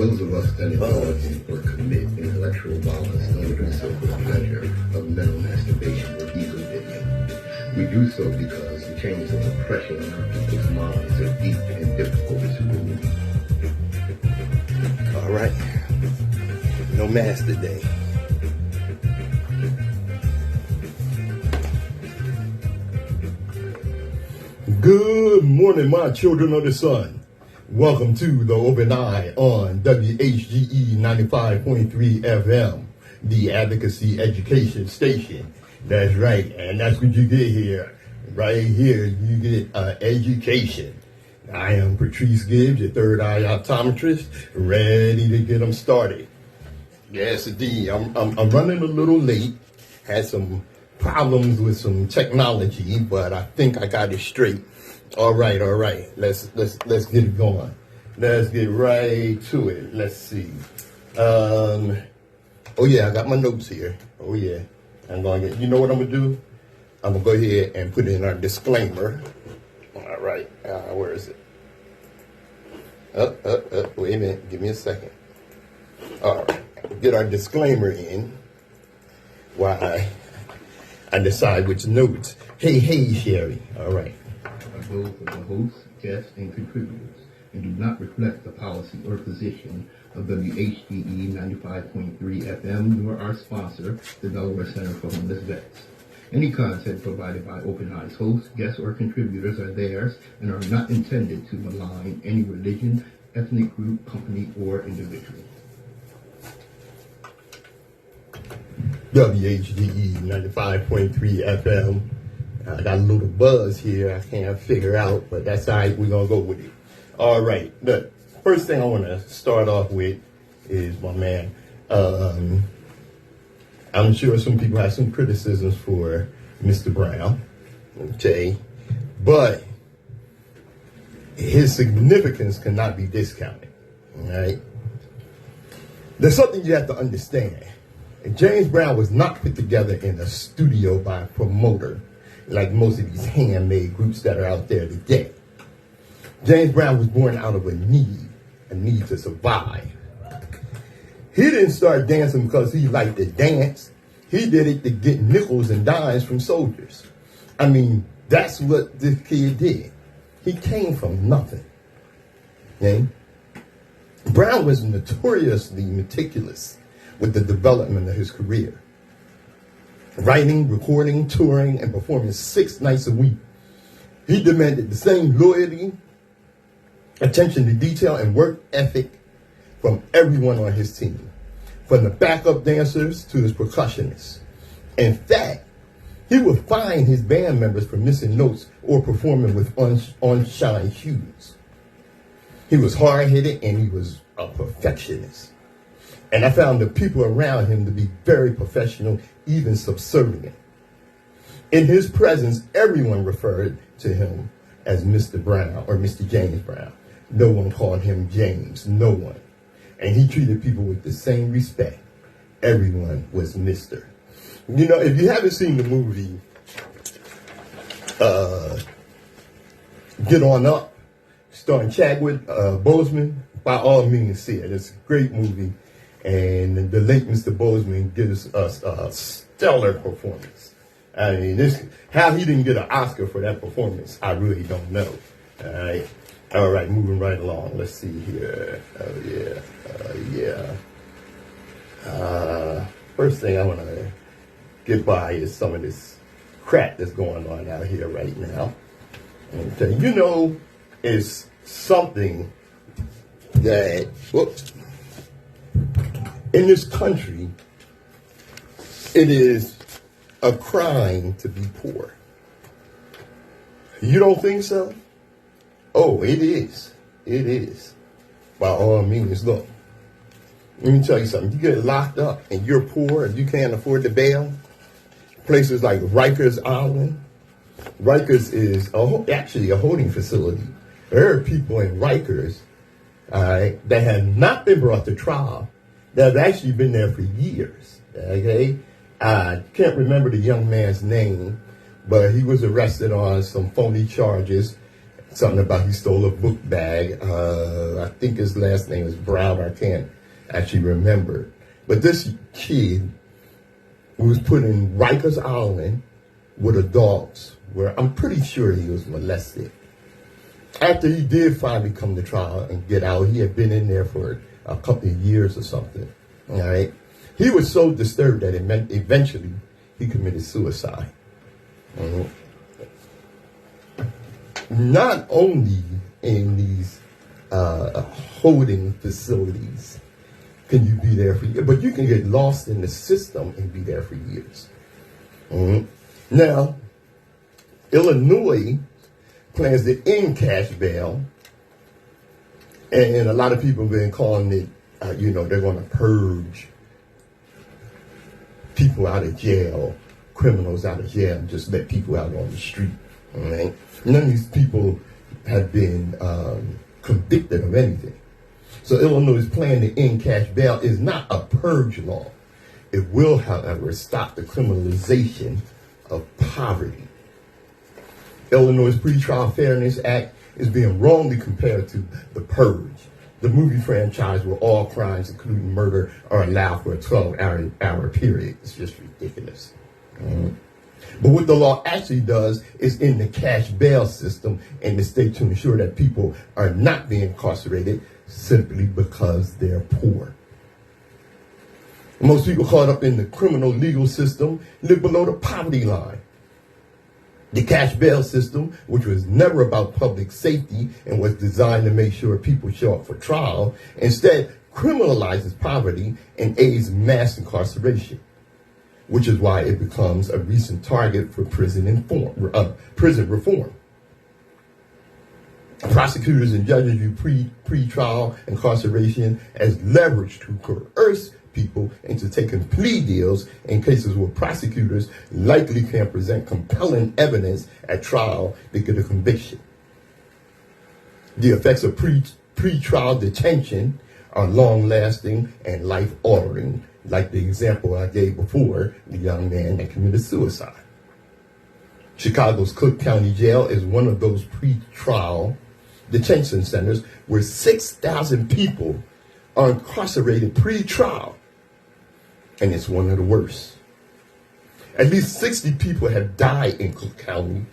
Those of us that indulge or commit intellectual violence don't do so for the pleasure of mental masturbation or ego digging. We do so because the chains of oppression in our people's minds are deep and difficult to remove. All right. No mask today. Good morning, my children of the sun. Welcome to the Open Eye on WHGE 95.3 FM, the Advocacy Education Station. That's right, and that's what you get here. Right here, you get education. I am Patrice Gibbs, your third eye optometrist, ready to get them started. Yes, indeed. I'm running a little late. Had some problems with some technology, but I think I got it straight. All right. Let's get it going. Let's get right to it. Let's see. Oh yeah, I got my notes here. Oh yeah. I'm gonna get. You know what I'm gonna do? I'm gonna go ahead and put in our disclaimer. All right. Where is it? Wait a minute. Give me a second. All right. Get our disclaimer in while I decide which notes. Hey, Sherry. All right. Those of the hosts, guests, and contributors, and do not reflect the policy or position of WHGE 95.3 FM, nor our sponsor, the Delaware Center for Homeless Vets. Any content provided by Open Eyes hosts, guests, or contributors are theirs and are not intended to malign any religion, ethnic group, company, or individual. WHGE 95.3 FM. I got a little buzz here I can't figure out, but that's all right. We're going to go with it. All right. The first thing I want to start off with is my man. I'm sure some people have some criticisms for Mr. Brown, okay? But his significance cannot be discounted, all right? There's something you have to understand. James Brown was not put together in a studio by a promoter like most of these handmade groups that are out there today. James Brown was born out of a need to survive. He didn't start dancing because he liked to dance. He did it to get nickels and dimes from soldiers. I mean, that's what this kid did. He came from nothing. Okay? Brown was notoriously meticulous with the development of his career. Writing, recording, touring, and performing 6 nights a week. He demanded the same loyalty, attention to detail, and work ethic from everyone on his team, from the backup dancers to his percussionists. In fact, he would fine his band members for missing notes or performing with unshined shoes. He was hard-headed and he was a perfectionist. And I found the people around him to be very professional, even subservient. In his presence, everyone referred to him as Mr. Brown or Mr. James Brown. No one called him James, no one. And he treated people with the same respect. Everyone was Mr. You know, if you haven't seen the movie Get On Up, starring Chadwick Boseman, by all means see it. It's a great movie. And the late Mr. Boseman gives us a stellar performance. I mean, how he didn't get an Oscar for that performance, I really don't know. All right, moving right along. Let's see here. First thing I want to get by is some of this crap that's going on out here right now. Okay, you know, it's something that, whoops. In this country, it is a crime to be poor. You don't think so? Oh, it is. It is. By all means, look. Let me tell you something. You get locked up and you're poor and you can't afford the bail. Places like Rikers Island. Rikers is actually a holding facility. There are people in Rikers, all right, that have not been brought to trial, that have actually been there for years. Okay? I can't remember the young man's name, but he was arrested on some phony charges something about he stole a book bag. I think his last name is Brown. I can't actually remember. But this kid was put in Rikers Island with adults where I'm pretty sure he was molested. After he did finally come to trial and get out, he had been in there for a couple of years or something. All right. He was so disturbed that eventually he committed suicide. Not only in these holding facilities can you be there for years, but you can get lost in the system and be there for years. Now, Illinois plans to end cash bail, and a lot of people have been calling it, they're going to purge people out of jail, criminals out of jail, and just let people out on the street. All right? None of these people have been convicted of anything. So Illinois' plan to end cash bail is not a purge law. It will, however, stop the criminalization of poverty. Illinois' Pretrial Fairness Act is being wrongly compared to The Purge, the movie franchise where all crimes, including murder, are allowed for a 12-hour period. It's just ridiculous. But what the law actually does is in the cash bail system in the state to ensure that people are not being incarcerated simply because they're poor. Most people caught up in the criminal legal system live below the poverty line. The cash bail system, which was never about public safety and was designed to make sure people show up for trial, instead criminalizes poverty and aids mass incarceration, which is why it becomes a recent target for prison reform. Prosecutors and judges view pre-trial incarceration as leverage to coerce people into taking plea deals in cases where prosecutors likely can present compelling evidence at trial to get a conviction. The effects of pre-trial detention are long-lasting and life-altering, like the example I gave before, the young man that committed suicide. Chicago's Cook County Jail is one of those pre-trial detention centers where 6,000 people are incarcerated pre-trial, and it's one of the worst. At least 60 people have died in Cook County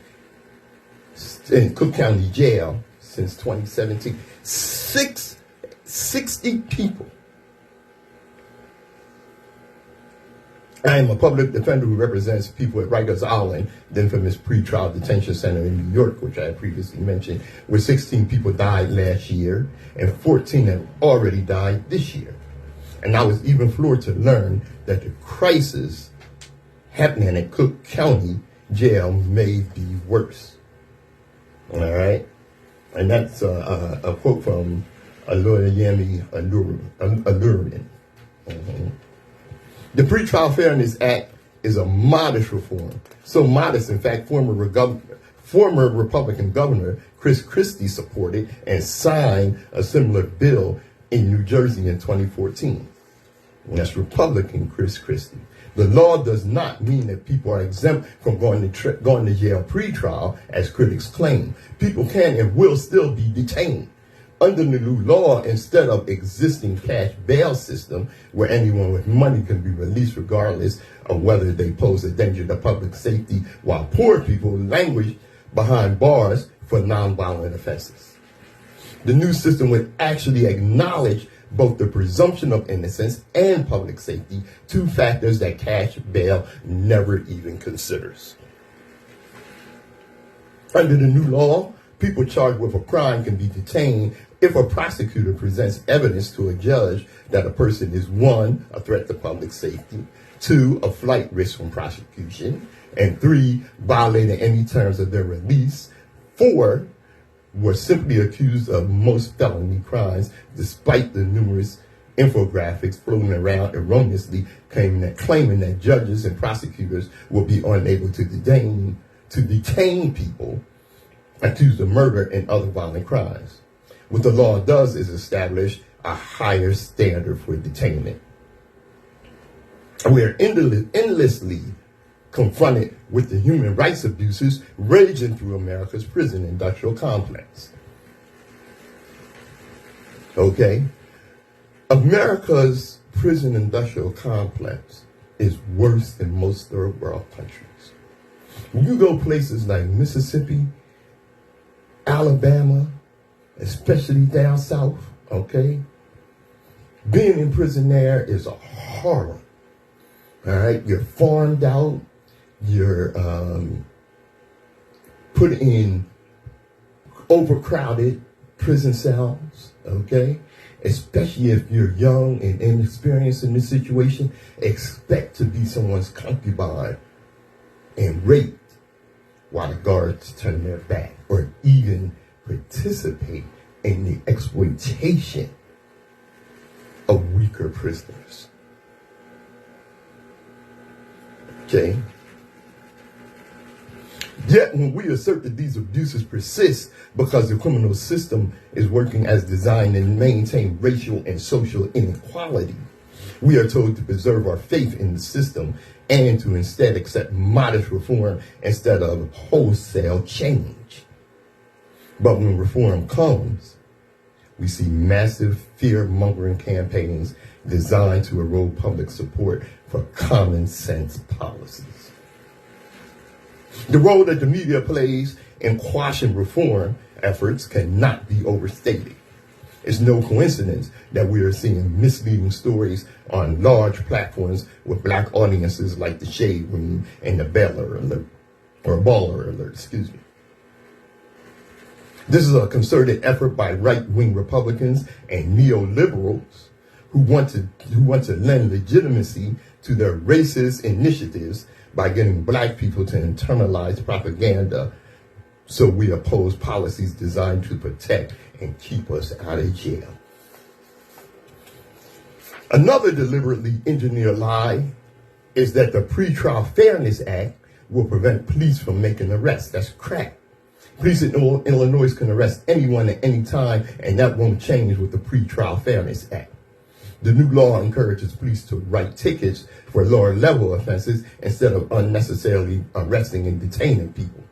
Jail since 2017. 60 people. I am a public defender who represents people at Rikers Island, the infamous pretrial detention center in New York, which I had previously mentioned, where 16 people died last year and 14 have already died this year. And I was even floored to learn that the crisis happening at Cook County Jail may be worse. All right? And that's a quote from Aloyemi Alurin. The Pretrial Fairness Act is a modest reform. So modest, in fact, former Republican Governor Chris Christie supported and signed a similar bill in New Jersey in 2014. And that's Republican Chris Christie. The law does not mean that people are exempt from going to jail pre-trial, as critics claim. People can and will still be detained. Under the new law, instead of existing cash bail system where anyone with money can be released regardless of whether they pose a danger to public safety, while poor people languish behind bars for nonviolent offenses. The new system would actually acknowledge both the presumption of innocence and public safety, two factors that cash bail never even considers. Under the new law, people charged with a crime can be detained if a prosecutor presents evidence to a judge that a person is, 1, a threat to public safety, 2, a flight risk from prosecution, and 3, violating any terms of their release, 4, were simply accused of most felony crimes, despite the numerous infographics floating around erroneously claiming that judges and prosecutors will be unable to detain people accused of murder and other violent crimes. What the law does is establish a higher standard for detainment. We are endlessly confronted with the human rights abuses raging through America's prison industrial complex. Okay? America's prison industrial complex is worse than most third world countries. When you go places like Mississippi, Alabama, especially down south, okay, being in prison there is a horror. All right, you're farmed out, you're put in overcrowded prison cells, okay? Especially if you're young and inexperienced in this situation, expect to be someone's concubine and raped while the guards turn their back, or even participate in the exploitation of weaker prisoners. Okay? Yet when we assert that these abuses persist because the criminal system is working as designed and maintain racial and social inequality, we are told to preserve our faith in the system and to instead accept modest reform instead of wholesale change. But when reform comes, we see massive fear-mongering campaigns designed to erode public support for common sense policies. The role that the media plays in quashing reform efforts cannot be overstated. It's no coincidence that we are seeing misleading stories on large platforms with black audiences like the Shade Room and the Baller Alert, excuse me. This is a concerted effort by right-wing Republicans and neoliberals who want to lend legitimacy to their racist initiatives by getting black people to internalize propaganda, so we oppose policies designed to protect and keep us out of jail. Another deliberately engineered lie is that the Pretrial Fairness Act will prevent police from making arrests. That's crap. Police in Illinois can arrest anyone at any time, and that won't change with the Pretrial Fairness Act. The new law encourages police to write tickets for lower level offenses instead of unnecessarily arresting and detaining people.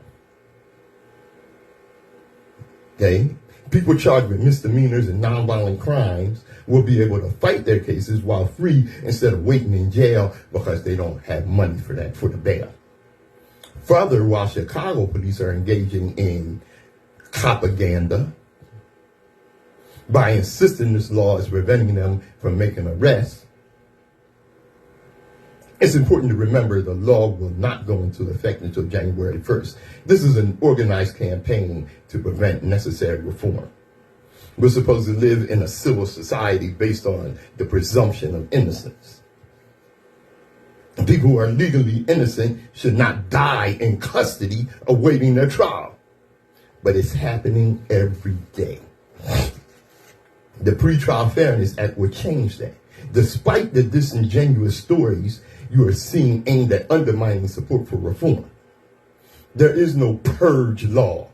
Okay? People charged with misdemeanors and nonviolent crimes will be able to fight their cases while free instead of waiting in jail because they don't have money for the bail. Further, while Chicago police are engaging in propaganda by insisting this law is preventing them from making arrests, it's important to remember the law will not go into effect until January 1st. This is an organized campaign to prevent necessary reform. We're supposed to live in a civil society based on the presumption of innocence. People who are legally innocent should not die in custody awaiting their trial. But it's happening every day. The Pretrial Fairness Act will change that. Despite the disingenuous stories you are seeing aimed at undermining support for reform, there is no purge law.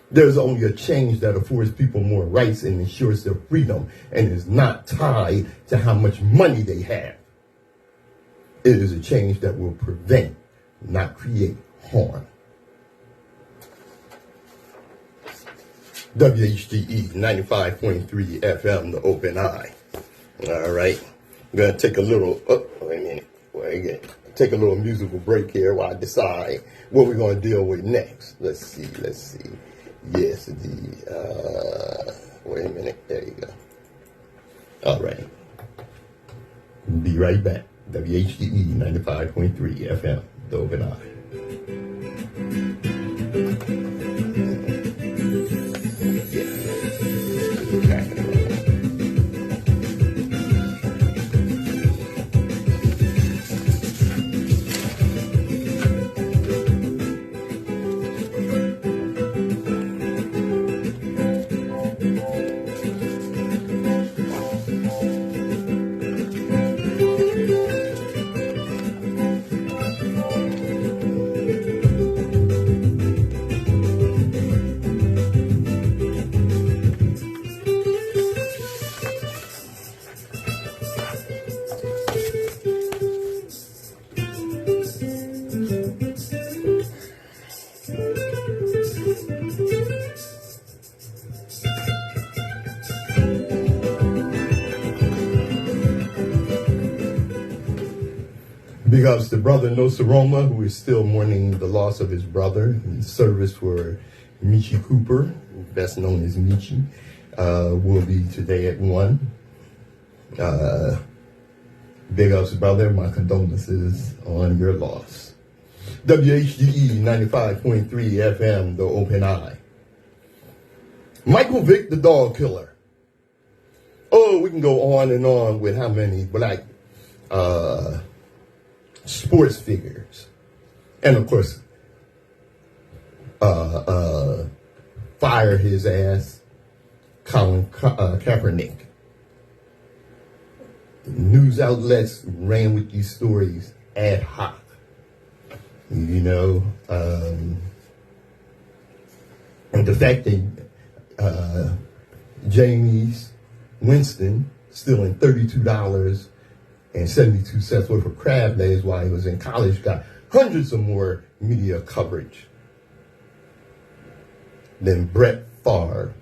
There's only a change that affords people more rights and ensures their freedom and is not tied to how much money they have. It is a change that will prevent, not create, harm. WHGE 95.3 FM, the Open Eye. All right. I'm going to take a little, take a little musical break here while I decide what we're going to deal with next. Let's see. Yes, wait a minute. There you go. All right. Be right back. WHGE 95.3 FM, the Open Eye. Big ups to brother Nsoromma, who is still mourning the loss of his brother. His service for Michi Cooper, best known as Michi, will be today at 1. Big ups, brother. My condolences on your loss. WHGE 95.3 FM, The Open Eye. Michael Vick, the dog killer. Oh, we can go on and on with how many black sports figures. And of course, fire his ass, Colin Kaepernick. News outlets ran with these stories ad hoc. You know, and the fact that James Winston stealing $32.72 worth of crab legs while he was in college got hundreds of more media coverage than Brett Favre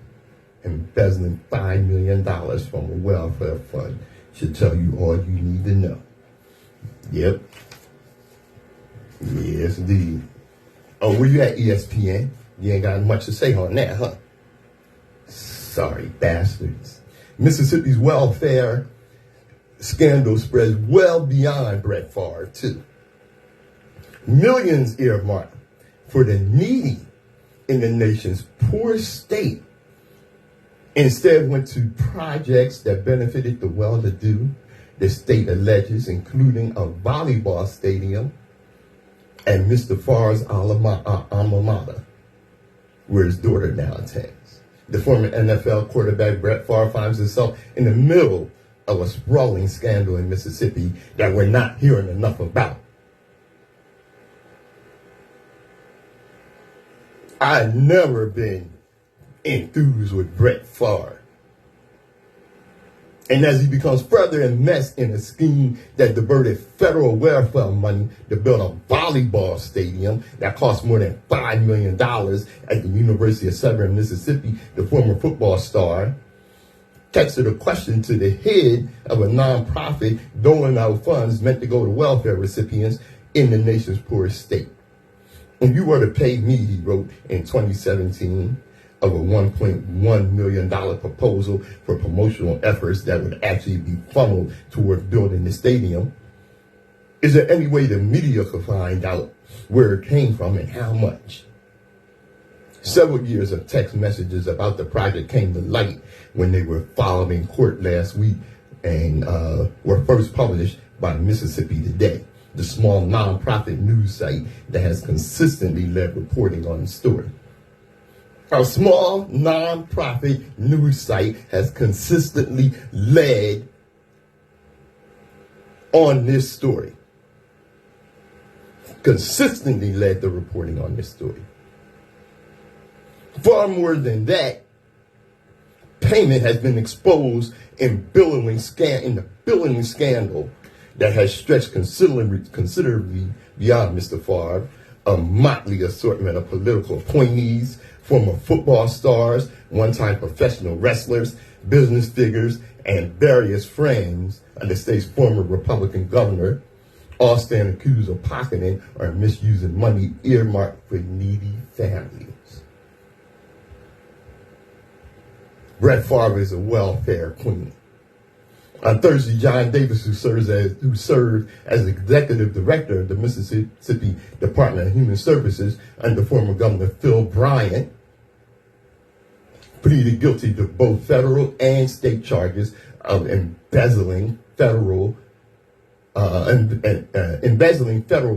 embezzling $5 million from a welfare fund should tell you all you need to know. Yep. Yes, indeed. Oh, where you at, ESPN? You ain't got much to say on that, huh? Sorry, bastards. Mississippi's welfare scandal spreads well beyond Brett Favre, too. Millions earmarked for the needy in the nation's poorest state instead went to projects that benefited the well-to-do, the state alleges, including a volleyball stadium and Mr. Favre's alma mater, where his daughter now attends. The former NFL quarterback Brett Favre finds himself in the middle of a sprawling scandal in Mississippi that we're not hearing enough about. I've never been enthused with Brett Favre. And as he becomes further enmeshed in a scheme that diverted federal welfare money to build a volleyball stadium that cost more than $5 million at the University of Southern Mississippi, the former football star texted a question to the head of a nonprofit doling out funds meant to go to welfare recipients in the nation's poorest state. If you were to pay me, he wrote in 2017, of a $1.1 million proposal for promotional efforts that would actually be funneled toward building the stadium, is there any way the media could find out where it came from and how much? Several years of text messages about the project came to light when they were filed in court last week and were first published by Mississippi Today, the small nonprofit news site that has consistently led reporting on the story. A small nonprofit news site has consistently led on this story. Consistently led the reporting on this story. Far more than that, payment has been exposed in the billowing scandal that has stretched considerably beyond Mr. Favre, a motley assortment of political appointees, former football stars, one-time professional wrestlers, business figures, and various friends of the state's former Republican governor, all stand accused of pocketing or misusing money earmarked for needy families. Brett Favre is a welfare queen. On Thursday, John Davis, who served as executive director of the Mississippi Department of Human Services under former Governor Phil Bryant, pleaded guilty to both federal and state charges of embezzling federal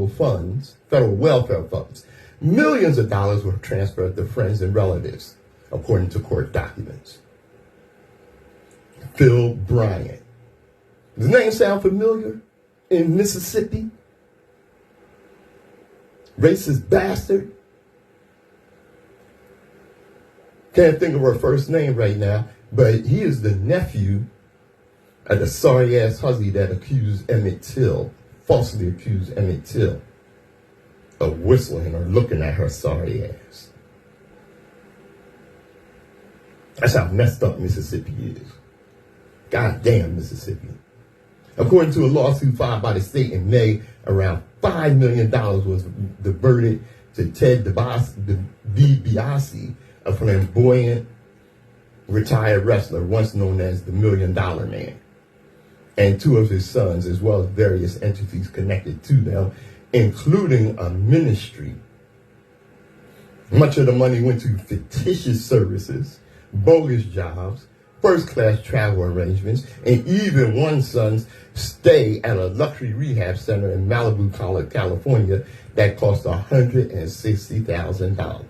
funds, federal welfare funds. Millions of dollars were transferred to friends and relatives, according to court documents. Phil Bryant. Does the name sound familiar in Mississippi? Racist bastard. Can't think of her first name right now, but he is the nephew of the sorry-ass hussy that falsely accused Emmett Till of whistling or looking at her sorry ass. That's how messed up Mississippi is. Goddamn Mississippi. According to a lawsuit filed by the state in May, around $5 million was diverted to Ted DiBiase, a flamboyant retired wrestler once known as the $1 Million Man, and two of his sons, as well as various entities connected to them, including a ministry. Much of the money went to fictitious services, bogus jobs, first-class travel arrangements, and even one son's stay at a luxury rehab center in Malibu, California that cost $160,000.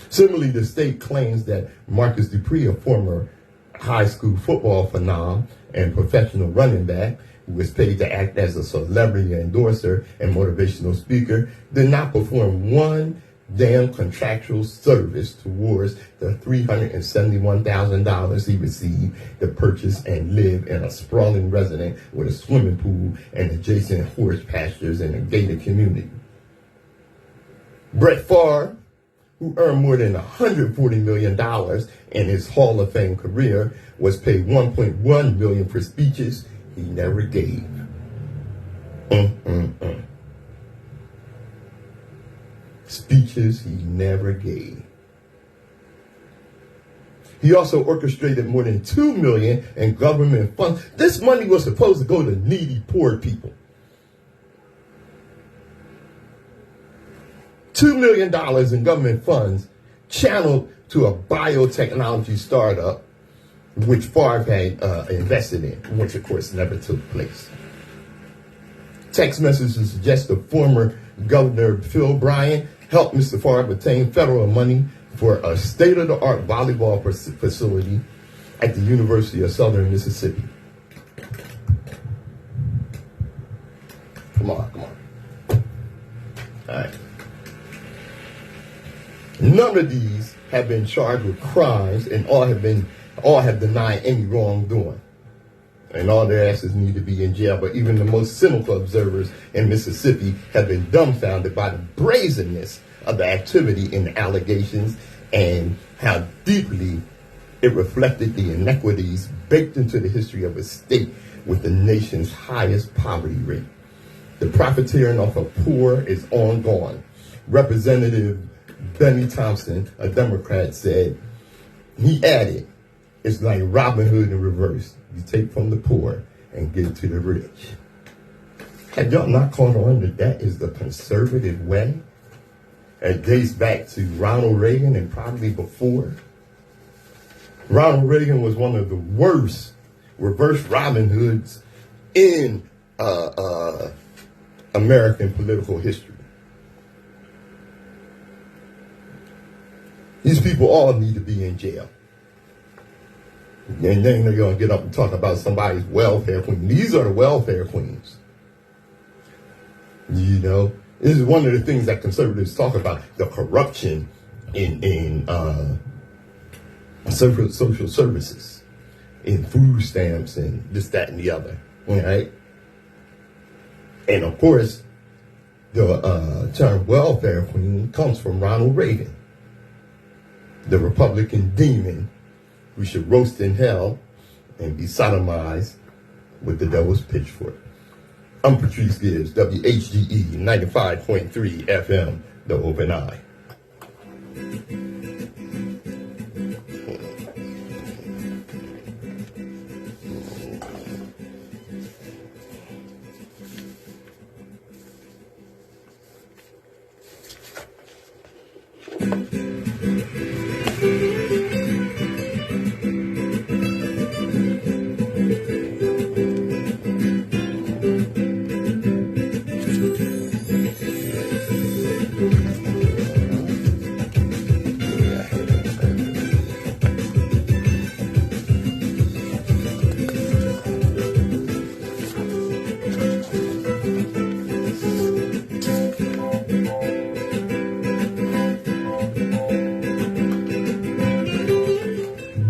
Similarly, the state claims that Marcus Dupree, a former high school football phenom and professional running back, who was paid to act as a celebrity endorser and motivational speaker, did not perform one damn contractual service towards the $371,000 he received to purchase and live in a sprawling residence with a swimming pool and adjacent horse pastures in a gated community. Brett Favre, who earned more than $140 million in his Hall of Fame career, was paid $1.1 million for speeches he never gave. Speeches he never gave. He also orchestrated more than $2 million in government funds. This money was supposed to go to needy, poor people. $2 million in government funds channeled to a biotechnology startup, which Favre had invested in, which of course never took place. Text messages suggest the former Governor Phil Bryant helped Mr. Favre obtain federal money for a state-of-the-art volleyball facility at the University of Southern Mississippi. Come on. All right. None of these have been charged with crimes, and all have denied any wrongdoing. And all their asses need to be in jail. But even the most cynical observers in Mississippi have been dumbfounded by the brazenness of the activity in the allegations and how deeply it reflected the inequities baked into the history of a state with the nation's highest poverty rate. The profiteering off the poor is ongoing. Representative Benny Thompson, a Democrat, said, he added, it's like Robin Hood in reverse. You take from the poor and give to the rich. Have y'all not caught on that that is the conservative way? It dates back to Ronald Reagan and probably before. Ronald Reagan was one of the worst reverse Robin Hoods in American political history. These people all need to be in jail. And then they're going to get up and talk about somebody's welfare queen. These are the welfare queens. You know, this is one of the things that conservatives talk about, the corruption in social services, in food stamps and this, that, and the other. All right? And of course, the term welfare queen comes from Ronald Reagan, the Republican demon who should roast in hell and be sodomized with the devil's pitchfork. I'm Patrice Gibbs, WHGE 95.3 FM, The Open Eye.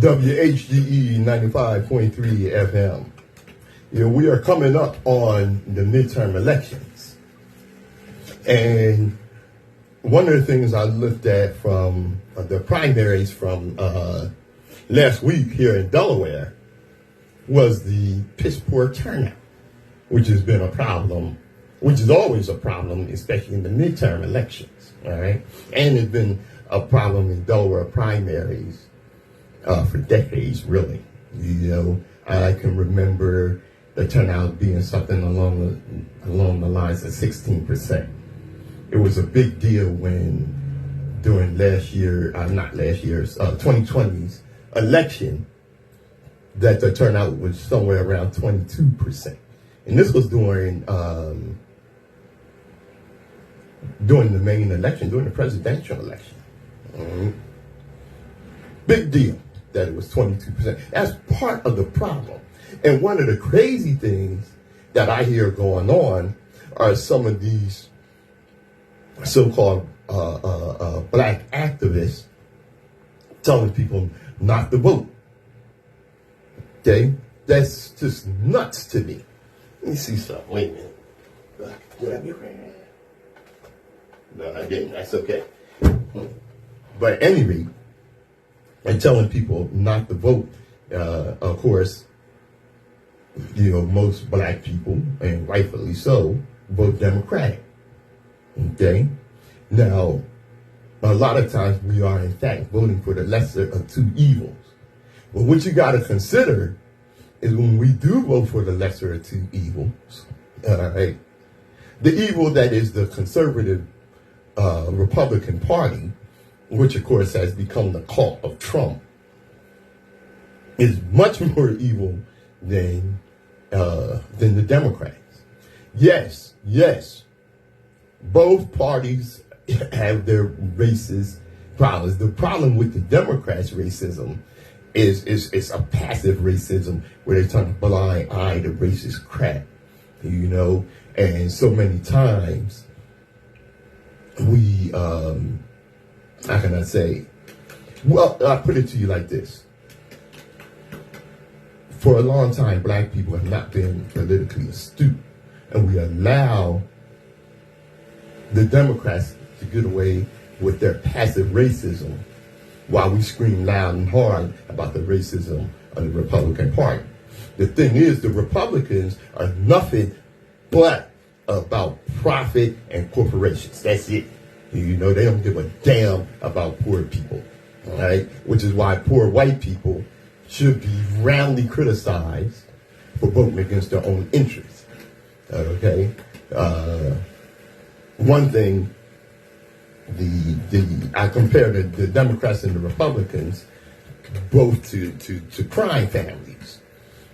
WHGE 95.3 FM. You know, we are coming up on the midterm elections. And one of the things I looked at from the primaries from last week here in Delaware was the piss poor turnout, which has been a problem, which is always a problem, especially in the midterm elections, all right? And it's been a problem in Delaware primaries for decades, really. You know, I can remember the turnout being something along the lines of 16%. It was a big deal when during 2020's election that the turnout was somewhere around 22%. And this was during the main election, during the presidential election. Big deal that it was 22%. That's part of the problem. And one of the crazy things that I hear going on are some of these so-called black activists telling people not to vote. Okay? That's just nuts to me. Let me see something. Wait a minute. Did I get right? No, I didn't. That's okay. But anyway, and telling people not to vote, of course, you know, most black people, and rightfully so, vote Democratic. Okay? Now, a lot of times we are, in fact, voting for the lesser of two evils. But what you got to consider is when we do vote for the lesser of two evils, all right, the evil that is the conservative Republican Party, which, of course, has become the cult of Trump, is much more evil than the Democrats. Yes, both parties have their racist problems. The problem with the Democrats' racism is a passive racism where they turn a blind eye to racist crap, you know. And so many times we, how can I say? Well, I'll put it to you like this. For a long time, black people have not been politically astute, and we allow the Democrats to get away with their passive racism while we scream loud and hard about the racism of the Republican Party. The thing is, the Republicans are nothing but about profit and corporations. That's it. You know, they don't give a damn about poor people, all right? Which is why poor white people should be roundly criticized for voting against their own interests, okay? One thing, I compare the Democrats and the Republicans both to crime families.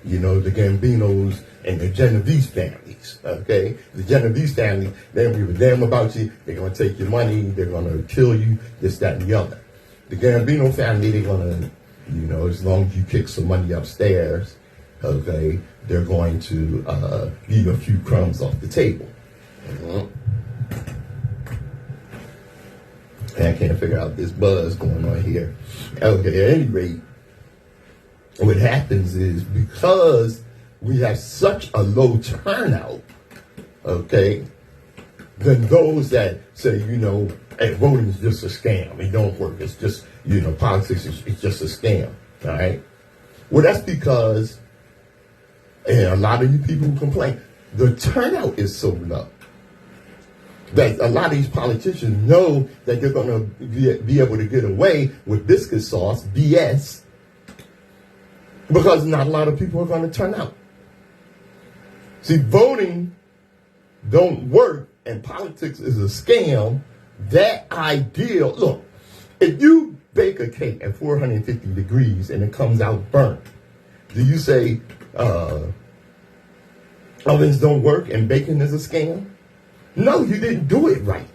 You know, the Gambinos and the Genovese families, okay? The Genovese family, they don't give a damn about you. They're going to take your money. They're going to kill you, this, that, and the other. The Gambino family, they're going to, you know, as long as you kick some money upstairs, okay, they're going to give you a few crumbs off the table. And I can't figure out this buzz going on here. Okay, at any rate, what happens is because we have such a low turnout, okay, then those that say, you know, hey, voting is just a scam, it don't work, it's just, you know, politics is just a scam, all right? Well, that's because, and a lot of you people who complain, the turnout is so low that a lot of these politicians know that they're going to be able to get away with biscuit sauce, BS, because not a lot of people are going to turn out. See, voting don't work and politics is a scam. That ideal, look, if you bake a cake at 450 degrees and it comes out burnt, do you say ovens don't work and baking is a scam? No, you didn't do it right.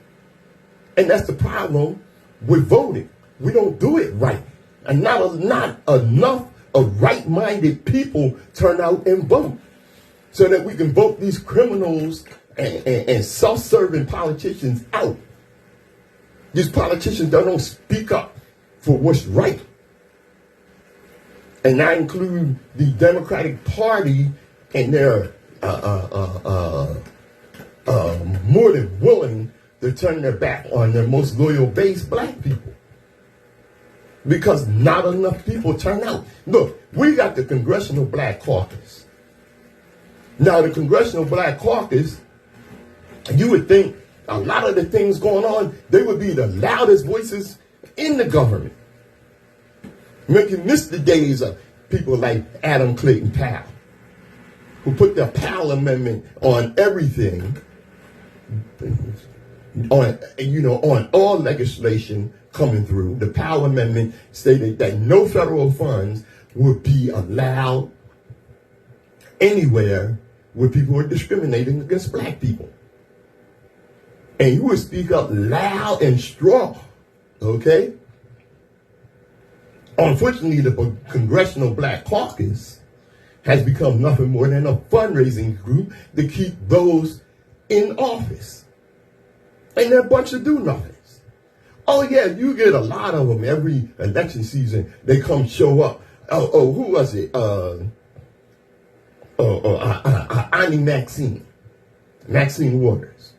And that's the problem with voting. We don't do it right. And not enough of right-minded people turn out and vote so that we can vote these criminals and self-serving politicians out. These politicians don't speak up for what's right. And I include the Democratic Party and their more than willing to turn their back on their most loyal base, black people. Because not enough people turn out. Look, we got the Congressional Black Caucus. Now, the Congressional Black Caucus, you would think a lot of the things going on, they would be the loudest voices in the government. Making this the days of people like Adam Clayton Powell, who put the Powell Amendment on everything, on all legislation coming through. The Powell Amendment stated that no federal funds would be allowed anywhere where people are discriminating against black people. And you would speak up loud and strong, okay? Unfortunately, the Congressional Black Caucus has become nothing more than a fundraising group to keep those in office. And they're a bunch of do-nothings. Oh, yeah, you get a lot of them every election season. They come show up. Oh, who was it? Annie Maxine Waters.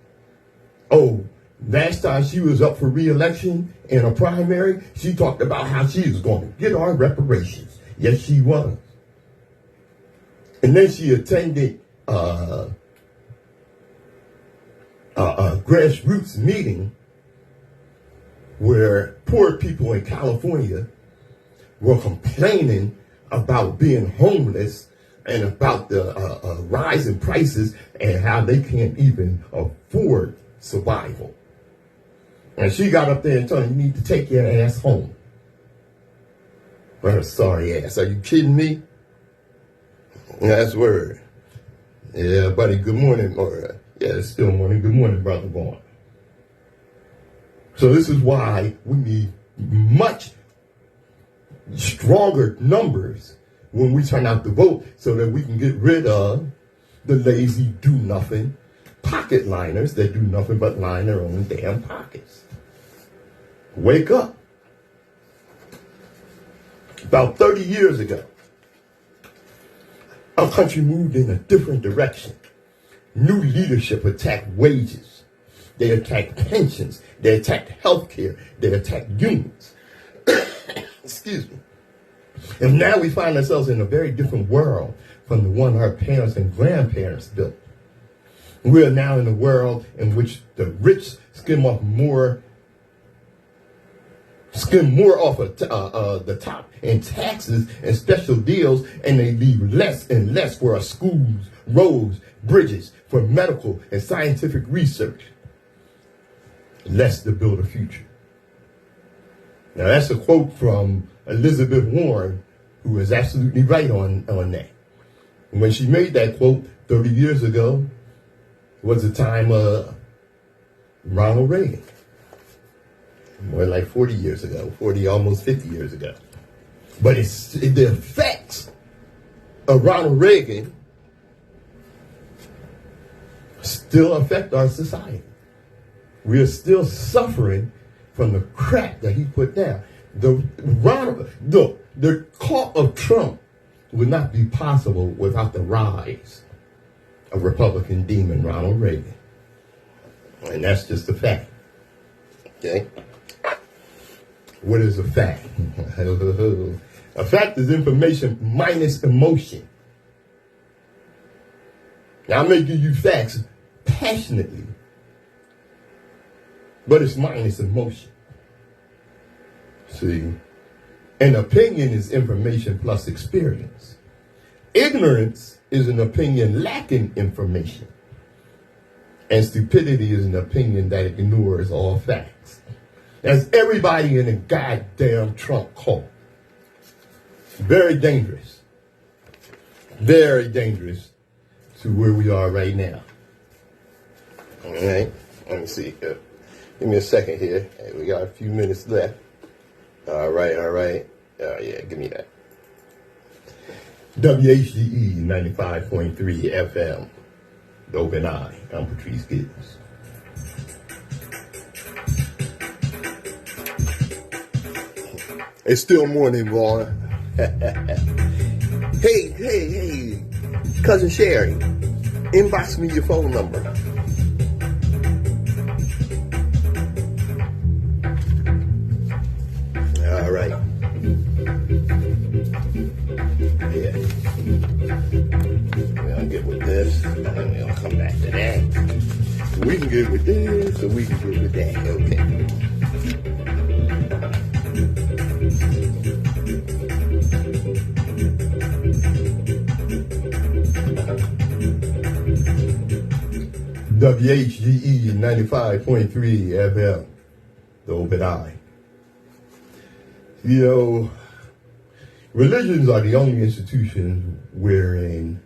Oh, last time she was up for re-election in a primary, she talked about how she was going to get our reparations. Yes, she was. And then she attended a grassroots meeting where poor people in California were complaining about being homeless and about the rise in prices and how they can't even afford survival. And she got up there and told him, you need to take your ass home. Well, sorry ass. Are you kidding me? That's word. Yeah, buddy, good morning. Yeah, it's still morning. Good morning, Brother Vaughn. So this is why we need much stronger numbers when we turn out to vote so that we can get rid of the lazy do-nothing pocket liners that do nothing but line their own damn pockets. Wake up. About 30 years ago, our country moved in a different direction. New leadership attacked wages. They attacked pensions. They attacked health care. They attacked unions. Excuse me. And now we find ourselves in a very different world from the one our parents and grandparents built. We are now in a world in which the rich skim more off of the top in taxes and special deals, and they leave less and less for our schools, roads, bridges, for medical and scientific research. Less to build a future. Now that's a quote from Elizabeth Warren, who is absolutely right on that. And when she made that quote 30 years ago, was the time of Ronald Reagan. More like 40 years ago, 40, almost 50 years ago. But it's the effects of Ronald Reagan still affect our society. We are still suffering from the crap that he put down. The cult of Trump would not be possible without the rise of Republican demon Ronald Reagan. And that's just a fact. Okay? What is a fact? A fact is information minus emotion. Now, I may give you facts passionately, but it's minus emotion. See? An opinion is information plus experience. Ignorance is an opinion lacking information. And stupidity is an opinion that ignores all facts. That's everybody in a goddamn Trump cult. Very dangerous. Very dangerous to where we are right now. All right. Let me see. Give me a second here. Hey, we got a few minutes left. All right. Yeah, give me that. WHGE 95.3 FM. The Open Eye. I'm Patrice Gibbs. It's still morning, boy. Hey, Cousin Sherry, inbox me your phone number. We can get with this, or we can get with that. Okay. WHGE 95.3 FM, the open eye. You know, religions are the only institutions wherein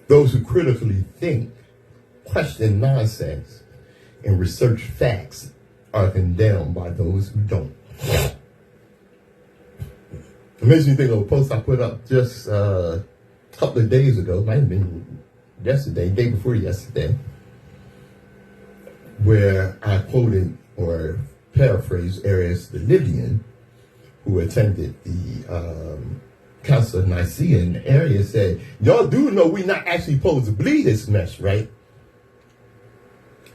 those who critically think, question nonsense, and research facts are condemned by those who don't. It makes me think of a post I put up just a couple of days ago, might have been yesterday, day before yesterday, where I quoted or paraphrased Arius the Libyan, who attended the Council of Nicaea, and Arius said, y'all do know we're not actually supposed to bleed this mess, right?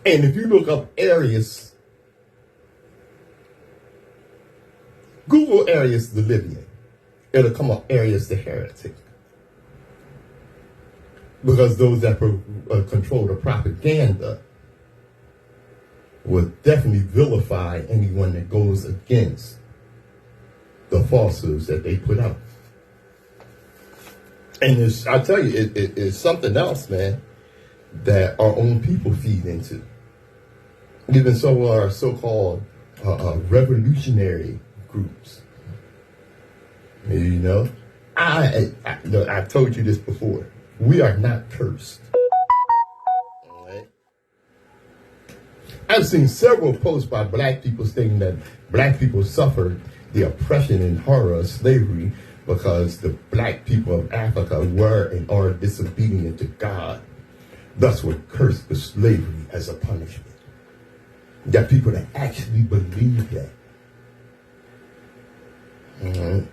And if you look up Arius, Google Arius the Libyan, it'll come up Arius the heretic. Because those that control the propaganda will definitely vilify anyone that goes against the falsehoods that they put out. And I tell you, it's something else, man, that our own people feed into. Even some of our so-called revolutionary groups. You know, I've told you this before. We are not cursed. All right? I've seen several posts by black people stating that black people suffered the oppression and horror of slavery because the black people of Africa were and are disobedient to God. Thus were cursed with slavery as a punishment. There are people that actually believe that. Mm-hmm.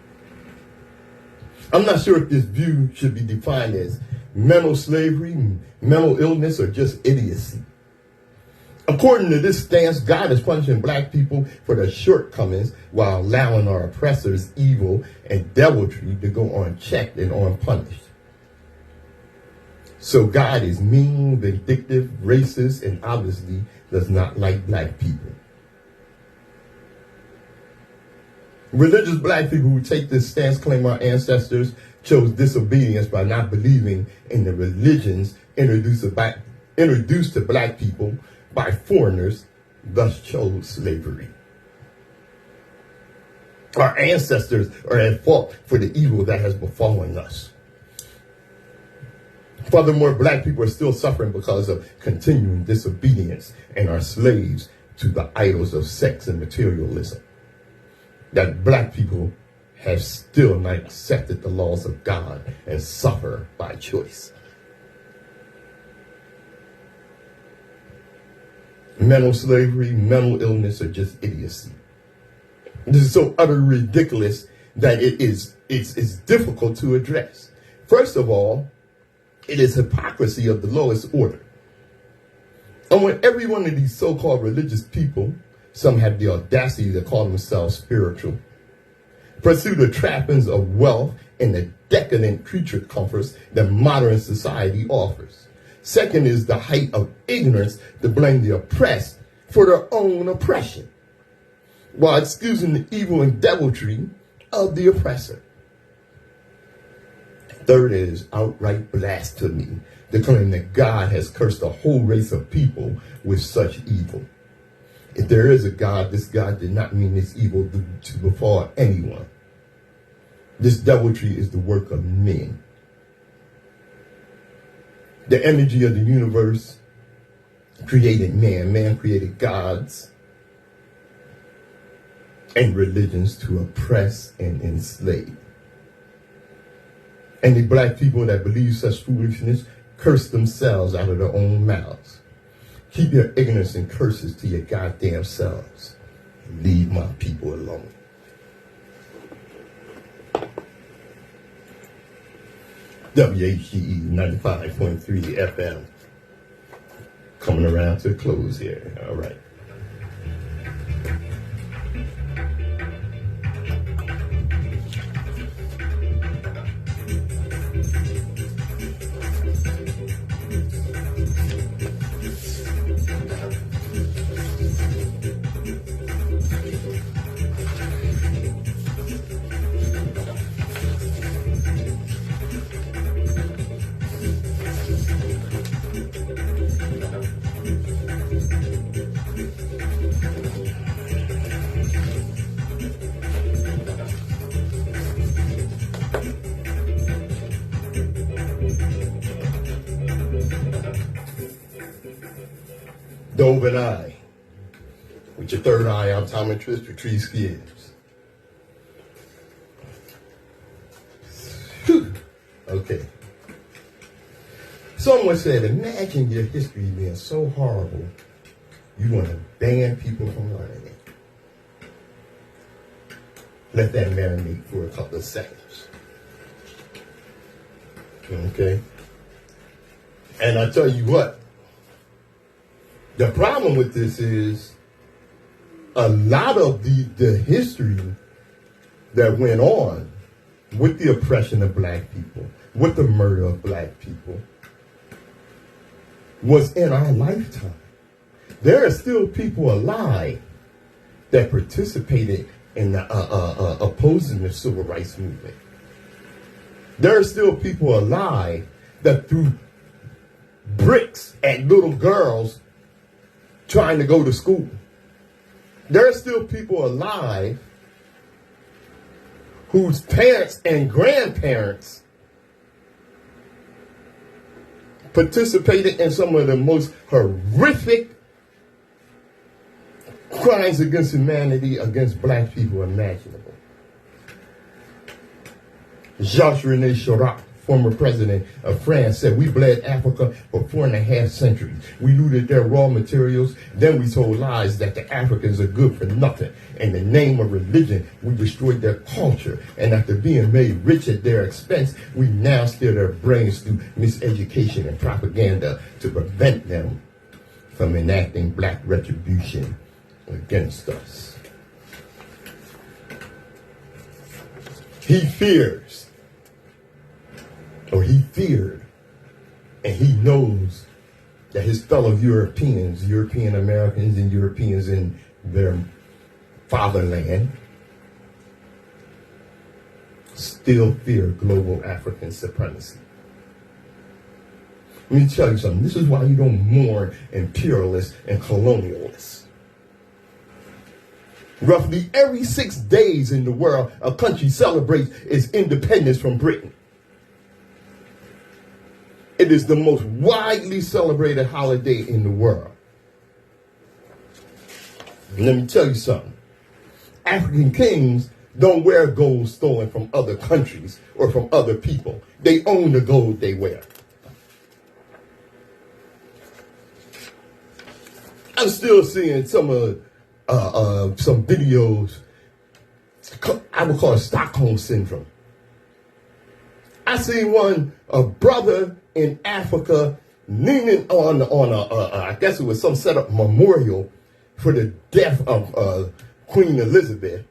I'm not sure if this view should be defined as mental slavery, mental illness, or just idiocy. According to this stance, God is punishing black people for their shortcomings while allowing our oppressors' evil and deviltry to go unchecked and unpunished. So God is mean, vindictive, racist, and obviously does not like black people. Religious black people who take this stance claim our ancestors chose disobedience by not believing in the religions introduced to black people by foreigners, thus chose slavery. Our ancestors are at fault for the evil that has befallen us. Furthermore, black people are still suffering because of continuing disobedience and are slaves to the idols of sex and materialism. That black people have still not accepted the laws of God and suffer by choice. Mental slavery, mental illness, or just idiocy. This is so utterly ridiculous that it's difficult to address. First of all, it is hypocrisy of the lowest order. And when every one of these so-called religious people, some have the audacity to call themselves spiritual, pursue the trappings of wealth and the decadent creature comforts that modern society offers. Second is the height of ignorance to blame the oppressed for their own oppression, while excusing the evil and deviltry of the oppressor. Third is outright blasphemy, to claim that God has cursed a whole race of people with such evil. If there is a God, this God did not mean this evil to befall anyone. This deviltry is the work of men. The energy of the universe created man. Man created gods and religions to oppress and enslave. And the black people that believe such foolishness curse themselves out of their own mouths. Keep your ignorance and curses to your goddamn selves. Leave my people alone. WHGE 95.3 FM. Coming around to a close here. All right. roving eye. With your third eye, optometrist Patrice Gibbs. Whew. Okay. Someone said, imagine your history being so horrible, you want to ban people from learning it. Let that marinate for a couple of seconds. Okay? And I tell you what, the problem with this is a lot of the history that went on with the oppression of black people, with the murder of black people, was in our lifetime. There are still people alive that participated in opposing the civil rights movement. There are still people alive that threw bricks at little girls trying to go to school. There are still people alive whose parents and grandparents participated in some of the most horrific crimes against humanity against black people imaginable. Jacques-René Chirac, former president of France, said, we bled Africa for 4.5 centuries. We looted their raw materials. Then we told lies that the Africans are good for nothing. In the name of religion, we destroyed their culture. And after being made rich at their expense, we now steal their brains through miseducation and propaganda to prevent them from enacting black retribution against us. He fears, or he feared, and he knows that his fellow Europeans, European Americans and Europeans in their fatherland, still fear global African supremacy. Let me tell you something. This is why you don't mourn imperialists and colonialists. Roughly every 6 days in the world, a country celebrates its independence from Britain. It is the most widely celebrated holiday in the world. And let me tell you something. African kings don't wear gold stolen from other countries or from other people. They own the gold they wear. I'm still seeing some videos. I would call it Stockholm syndrome. I see a brother in Africa leaning on I guess it was some set up memorial for the death of Queen Elizabeth,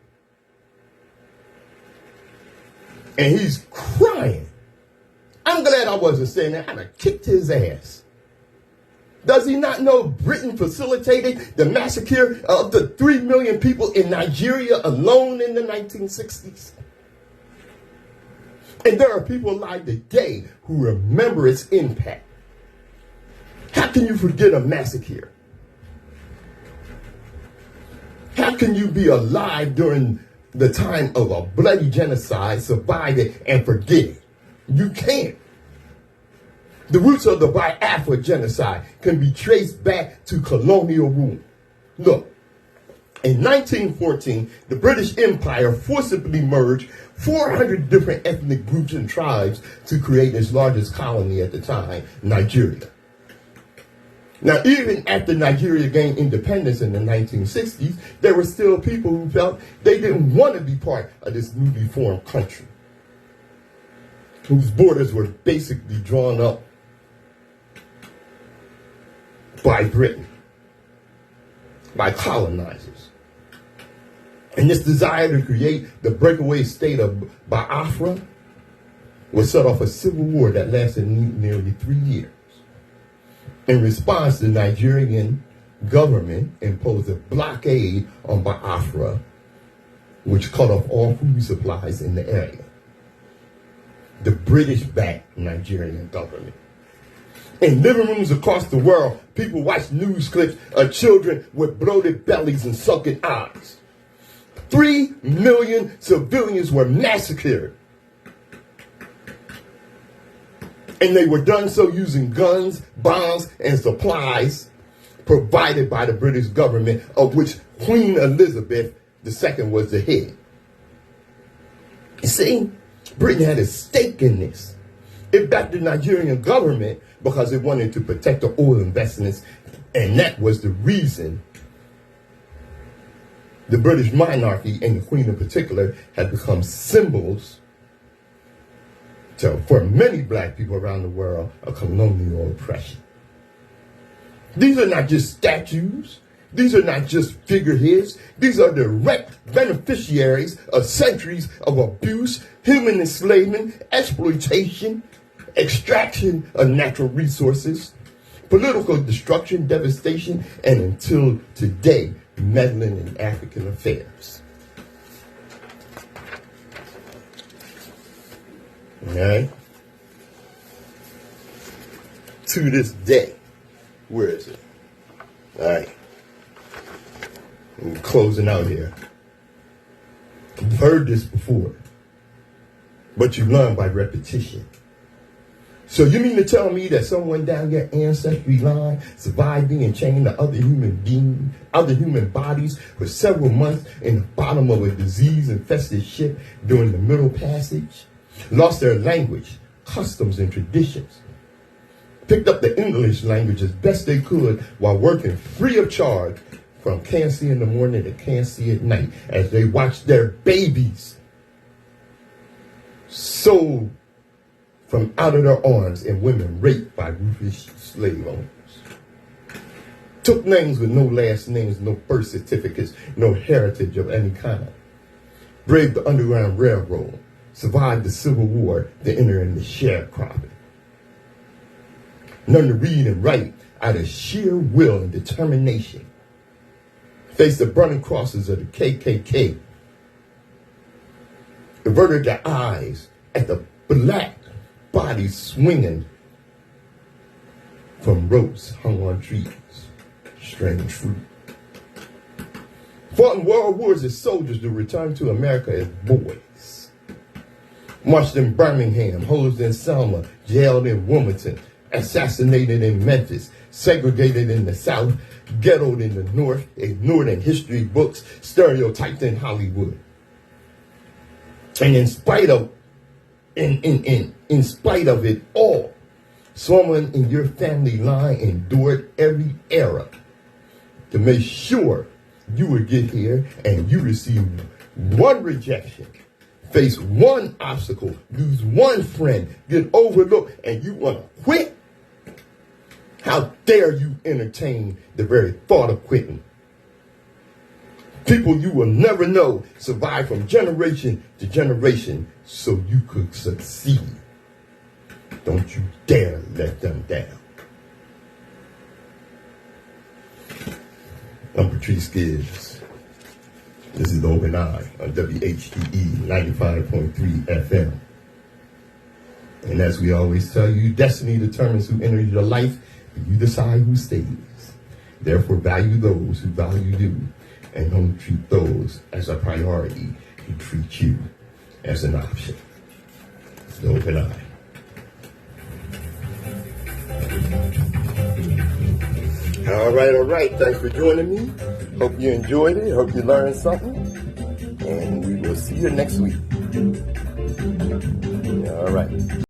and he's crying. I'm glad I wasn't saying that. I'd have kicked his ass. Does he not know Britain facilitated the massacre of the 3 million people in Nigeria alone in the 1960s? And there are people alive today who remember its impact. How can you forget a massacre? How can you be alive during the time of a bloody genocide, survive it, and forget it? You can't. The roots of the Biafra genocide can be traced back to colonial rule. Look, in 1914, the British Empire forcibly merged 400 different ethnic groups and tribes to create its largest colony at the time, Nigeria. Now, even after Nigeria gained independence in the 1960s, there were still people who felt they didn't want to be part of this newly formed country, whose borders were basically drawn up by Britain, by colonizers. And this desire to create the breakaway state of Biafra was set off a civil war that lasted nearly 3 years. In response, the Nigerian government imposed a blockade on Biafra, which cut off all food supplies in the area. The British-backed Nigerian government. In living rooms across the world, people watch news clips of children with bloated bellies and sunken eyes. 3 million civilians were massacred. And they were done so using guns, bombs, and supplies provided by the British government, of which Queen Elizabeth II was the head. You see, Britain had a stake in this. It backed the Nigerian government because it wanted to protect the oil investments, and that was the reason the British monarchy, and the Queen in particular, had become symbols for many black people around the world of colonial oppression. These are not just statues. These are not just figureheads. These are direct beneficiaries of centuries of abuse, human enslavement, exploitation, extraction of natural resources, political destruction, devastation, and until today, meddling in African affairs. All right? To this day, where is it? All right. We're closing out here. You've heard this before, but you learn by repetition. So you mean to tell me that someone down your ancestry line survived being chained to other human bodies for several months in the bottom of a disease-infested ship during the Middle Passage, lost their language, customs, and traditions, picked up the English language as best they could while working free of charge from can't see in the morning to can't see at night as they watched their babies sold from out of their arms and women raped by ruthless slave owners. Took names with no last names, no birth certificates, no heritage of any kind. Braved the Underground Railroad, survived the Civil War to enter into sharecropping. Learned to read and write out of sheer will and determination. Faced the burning crosses of the KKK. Averted their eyes at the black bodies swinging from ropes hung on trees, strange fruit. Fought in world wars as soldiers to return to America as boys. Marched in Birmingham, hosed in Selma, jailed in Wilmington, assassinated in Memphis, segregated in the South, ghettoed in the North, ignored in history books, stereotyped in Hollywood. And in spite of it all, someone in your family line endured every era to make sure you would get here, and you received one rejection, face one obstacle, lose one friend, get overlooked, and you want to quit? How dare you entertain the very thought of quitting? People you will never know survive from generation to generation so you could succeed. Don't you dare let them down. I'm Patrice Gibbs. This is The Open Eye on WHGE 95.3 FM. And as we always tell you, destiny determines who enters your life, but you decide who stays. Therefore, value those who value you, and don't treat those as a priority who treat you as an option. It's The Open Eye. All right. Thanks for joining me. Hope you enjoyed it. Hope you learned something. And we will see you next week. All right.